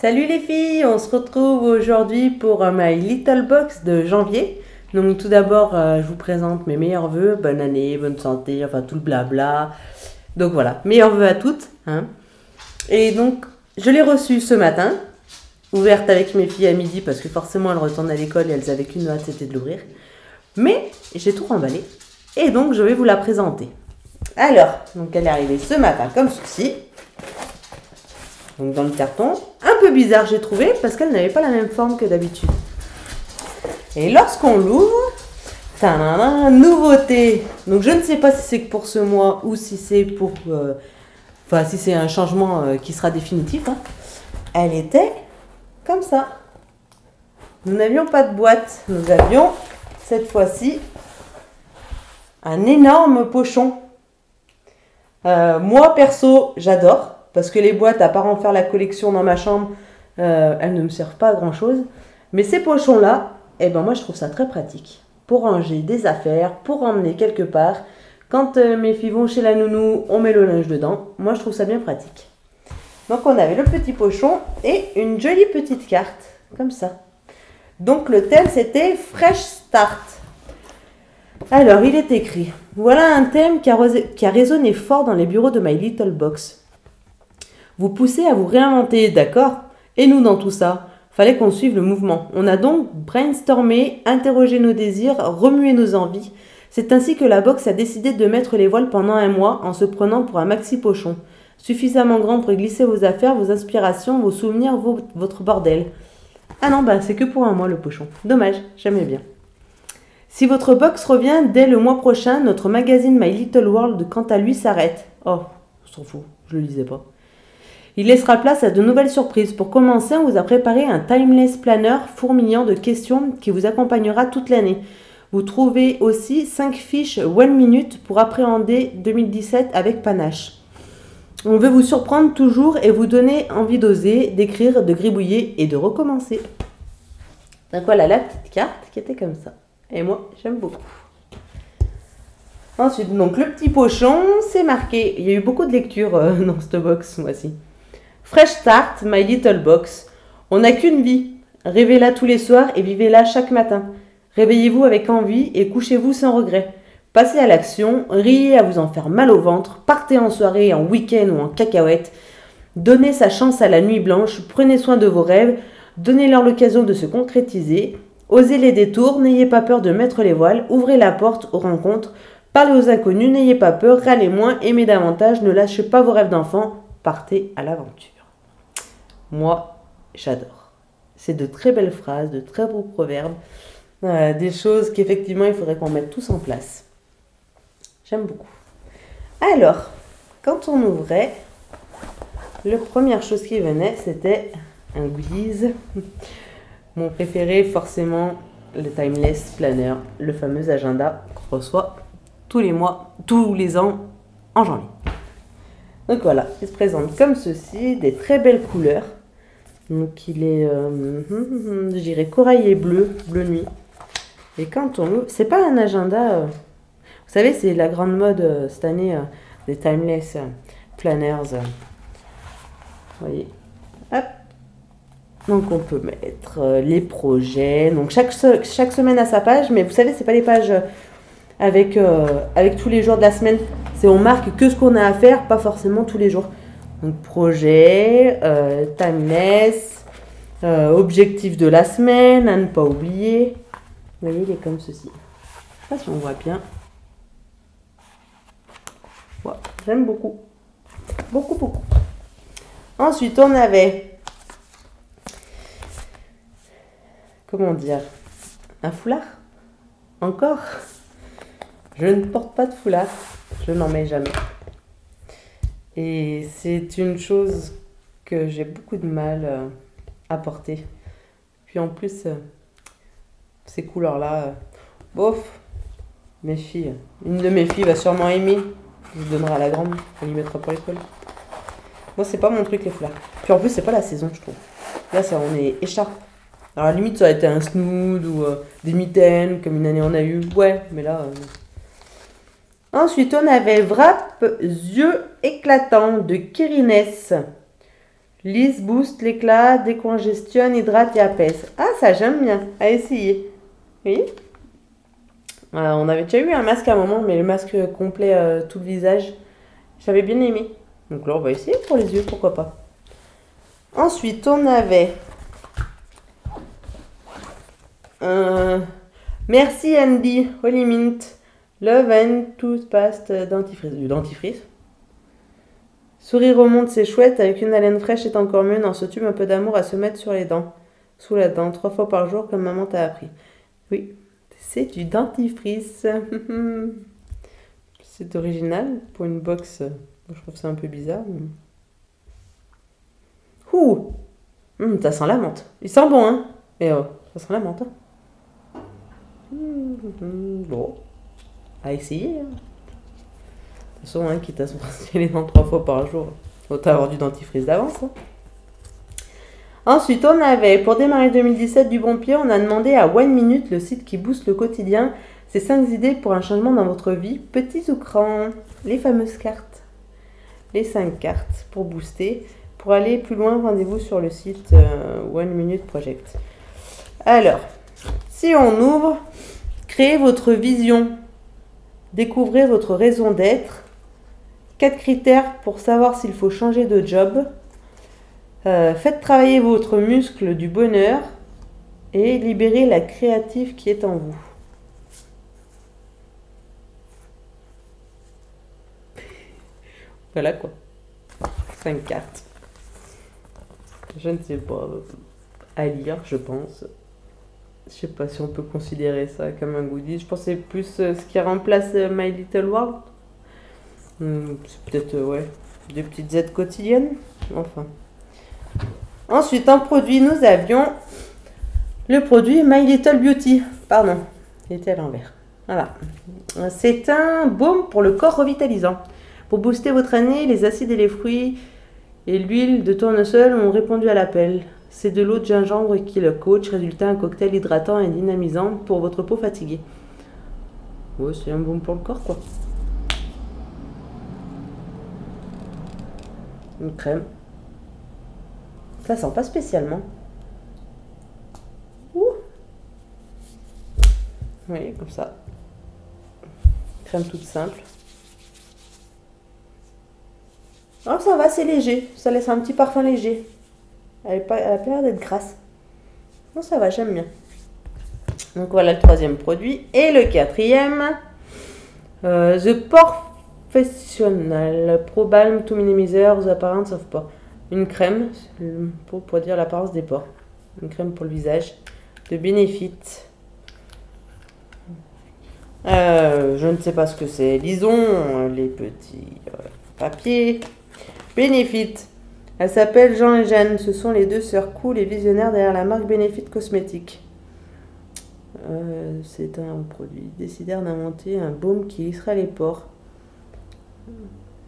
Salut les filles, on se retrouve aujourd'hui pour My Little Box de janvier. Donc tout d'abord, je vous présente mes meilleurs vœux, bonne année, bonne santé, enfin tout le blabla. Donc voilà, meilleurs vœux à toutes, hein. Et donc, je l'ai reçue ce matin, ouverte avec mes filles à midi parce que forcément elles retournent à l'école et elles avaient qu'une hâte, c'était de l'ouvrir. Mais j'ai tout remballé et donc je vais vous la présenter. Alors, donc elle est arrivée ce matin comme ceci. Donc dans le carton, un peu bizarre j'ai trouvé parce qu'elle n'avait pas la même forme que d'habitude. Et lorsqu'on l'ouvre, tadam, nouveauté. Donc je ne sais pas si c'est pour ce mois ou si c'est pour, enfin si c'est un changement qui sera définitif, hein. Elle était comme ça. Nous n'avions pas de boîte, nous avions cette fois-ci un énorme pochon. Moi perso, j'adore. Parce que les boîtes, à part en faire la collection dans ma chambre, elles ne me servent pas à grand chose. Mais ces pochons-là, eh ben moi je trouve ça très pratique. Pour ranger des affaires, pour emmener quelque part. Quand mes filles vont chez la nounou, on met le linge dedans. Moi je trouve ça bien pratique. Donc on avait le petit pochon et une jolie petite carte, comme ça. Donc le thème c'était Fresh Start. Alors il est écrit, voilà un thème qui a résonné fort dans les bureaux de My Little Box. Vous poussez à vous réinventer, d'accord? Et nous dans tout ça? Fallait qu'on suive le mouvement. On a donc brainstormé, interrogé nos désirs, remué nos envies. C'est ainsi que la box a décidé de mettre les voiles pendant un mois en se prenant pour un maxi pochon. Suffisamment grand pour y glisser vos affaires, vos inspirations, vos souvenirs, votre bordel. Ah non, bah c'est que pour un mois le pochon. Dommage, j'aimais bien. Si votre box revient dès le mois prochain, notre magazine My Little World quant à lui s'arrête. Oh, je s'en fout, je le lisais pas. Il laissera place à de nouvelles surprises. Pour commencer, on vous a préparé un timeless planner fourmillant de questions qui vous accompagnera toute l'année. Vous trouvez aussi 5 fiches One Minute pour appréhender 2017 avec panache. On veut vous surprendre toujours et vous donner envie d'oser, d'écrire, de gribouiller et de recommencer. Donc voilà la petite carte qui était comme ça. Et moi, j'aime beaucoup. Ensuite, donc le petit pochon, c'est marqué. Il y a eu beaucoup de lectures dans cette box, moi-ci. Fresh Start, My Little Box. On n'a qu'une vie. Rêvez-la tous les soirs et vivez-la chaque matin. Réveillez-vous avec envie et couchez-vous sans regret. Passez à l'action, riez à vous en faire mal au ventre, partez en soirée, en week-end ou en cacahuète. Donnez sa chance à la nuit blanche, prenez soin de vos rêves, donnez-leur l'occasion de se concrétiser. Osez les détours, n'ayez pas peur de mettre les voiles, ouvrez la porte aux rencontres, parlez aux inconnus, n'ayez pas peur, râlez moins, aimez davantage, ne lâchez pas vos rêves d'enfant, partez à l'aventure. Moi, j'adore. C'est de très belles phrases, de très beaux proverbes, des choses qu'effectivement il faudrait qu'on mette tous en place. J'aime beaucoup. Alors, quand on ouvrait, la première chose qui venait, c'était un goodies. Mon préféré, forcément, le Timeless Planner, le fameux agenda qu'on reçoit tous les mois, tous les ans, en janvier. Donc voilà, il se présente comme ceci, des très belles couleurs. Donc il est, je dirais corail et bleu, bleu nuit. Et quand on l'ouvre, c'est pas un agenda, vous savez, c'est la grande mode cette année des Timeless Planners. Vous voyez, hop. Donc on peut mettre les projets. Donc chaque semaine a sa page, mais vous savez, c'est pas les pages avec tous les jours de la semaine. C'est on marque que ce qu'on a à faire, pas forcément tous les jours. Donc projet, timeless, objectif de la semaine, à ne pas oublier. Vous voyez, il est comme ceci. Je sais pas si on voit bien. Ouais, j'aime beaucoup. Beaucoup, beaucoup. Ensuite, on avait, comment dire, un foulard. Encore. Je ne porte pas de foulard. Je n'en mets jamais. Et c'est une chose que j'ai beaucoup de mal à porter. Puis en plus, ces couleurs-là, bof, mes filles. Une de mes filles va sûrement aimer. Je lui donnerai à la grande, elle y mettra pour l'école. Moi, c'est pas mon truc, les foulards. Puis en plus, c'est pas la saison, je trouve. Là, ça, on est écharpe. Alors, à la limite, ça aurait été un snood ou des mitaines, comme une année on a eu. Ouais, mais là... Ensuite, on avait Wrap Yeux éclatants de Kirines. Lisse, booste l'éclat, décongestionne, hydrate et apaise. Ah, ça j'aime bien. À essayer. Oui. On avait déjà eu un masque à un moment, mais le masque complet, tout le visage, j'avais bien aimé. Donc là, on va essayer pour les yeux, pourquoi pas. Ensuite, on avait... Merci Andy, Holy Mint, Love and Toothpaste dentifrice. Du dentifrice. Sourire remonte, c'est chouette, avec une haleine fraîche c'est encore mieux. Dans ce tube, un peu d'amour à se mettre sur les dents. Sous la dent, 3 fois par jour, comme maman t'a appris. Oui, c'est du dentifrice. C'est original pour une box. Je trouve ça un peu bizarre. Ouh, ça sent la menthe. Il sent bon, hein. Mais ça sent la menthe. Hein. Bon, à essayer. Hein. De toute façon, hein, quitte à se brasser les dents 3 fois par jour, autant avoir du dentifrice d'avance. Hein. Ensuite, on avait, pour démarrer 2017 du bon pied, on a demandé à One Minute, le site qui booste le quotidien, ses 5 idées pour un changement dans votre vie, petits ou grands. Les fameuses cartes. Les 5 cartes pour booster. Pour aller plus loin, rendez-vous sur le site One Minute Project. Alors, si on ouvre, créez votre vision. Découvrez votre raison d'être. 4 critères pour savoir s'il faut changer de job. Faites travailler votre muscle du bonheur et libérez la créative qui est en vous. Voilà quoi. 5 cartes. Je ne sais pas. À lire, je pense. Je sais pas si on peut considérer ça comme un goodie. Je pense que c'est plus ce qui remplace My Little World. C'est peut-être, ouais, des petites aides quotidiennes. Enfin. Ensuite, en produit, nous avions le produit My Little Beauty. Pardon, il était à l'envers. Voilà. C'est un baume pour le corps revitalisant. Pour booster votre année, les acides et les fruits et l'huile de tournesol ont répondu à l'appel. C'est de l'eau de gingembre qui le coach, résultat un cocktail hydratant et dynamisant pour votre peau fatiguée. Ouais, c'est un baume pour le corps, quoi. Une crème. Ça sent pas spécialement. Ouh. Oui, comme ça. Crème toute simple. Oh, ça va, c'est léger. Ça laisse un petit parfum léger. Elle a pas l'air d'être grasse. Non, ça va, j'aime bien. Donc voilà le troisième produit. Et le quatrième, The Professional Pro Balm to Minimizer the Appearance of Pores. Une crème pour produire l'apparence des pores. Une crème pour le visage de Benefit. Je ne sais pas ce que c'est. Lisons les petits papiers. Benefit. Elle s'appelle Jean et Jeanne. Ce sont les deux sœurs cool et visionnaires derrière la marque Benefit Cosmétiques. C'est un produit. Ils décidèrent d'inventer un baume qui lissera les pores.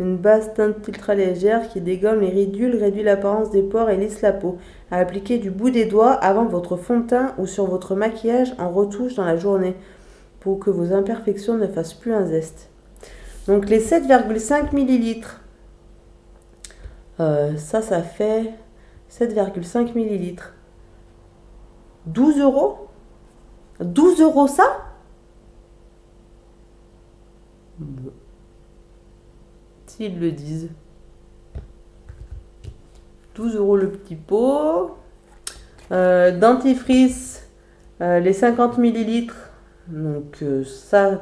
Une base teinte ultra légère qui dégomme les ridules, réduit l'apparence des pores et lisse la peau. À appliquer du bout des doigts avant votre fond de teint ou sur votre maquillage en retouche dans la journée pour que vos imperfections ne fassent plus un zeste. Donc les 7,5 ml. Ça fait 7,5 ml. 12 euros. 12 euros ça? Bon. S'ils le disent. 12 euros le petit pot. Dentifrice, les 50 ml. Donc ça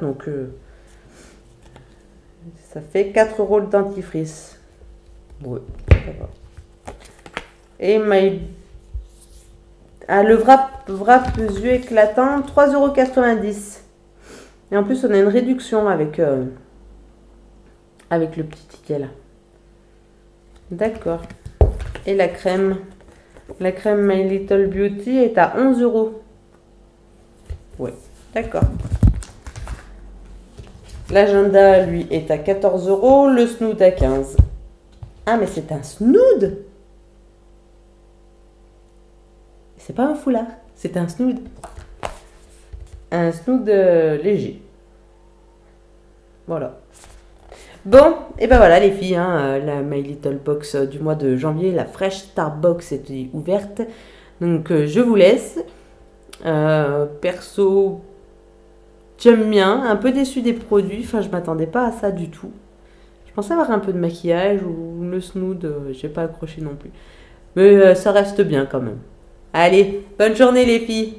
fait 4 euros le dentifrice. Ouais, ça va. Et le wrap yeux éclatant, 3,90 €. Et en plus, on a une réduction avec le petit ticket là. D'accord. Et la crème My Little Beauty est à 11 €. Ouais, d'accord. L'agenda, lui, est à 14 €. Le snood à 15 €. Ah, mais c'est un snood! C'est pas un foulard, c'est un snood. Un snood léger. Voilà. Bon, et ben voilà les filles, hein, la My Little Box du mois de janvier, la Fresh Start Box était ouverte. Donc je vous laisse. Perso, j'aime bien, un peu déçu des produits, enfin je m'attendais pas à ça du tout. Je pensais avoir un peu de maquillage ou le snood, j'ai pas accroché non plus. Mais ça reste bien quand même. Allez, bonne journée les filles.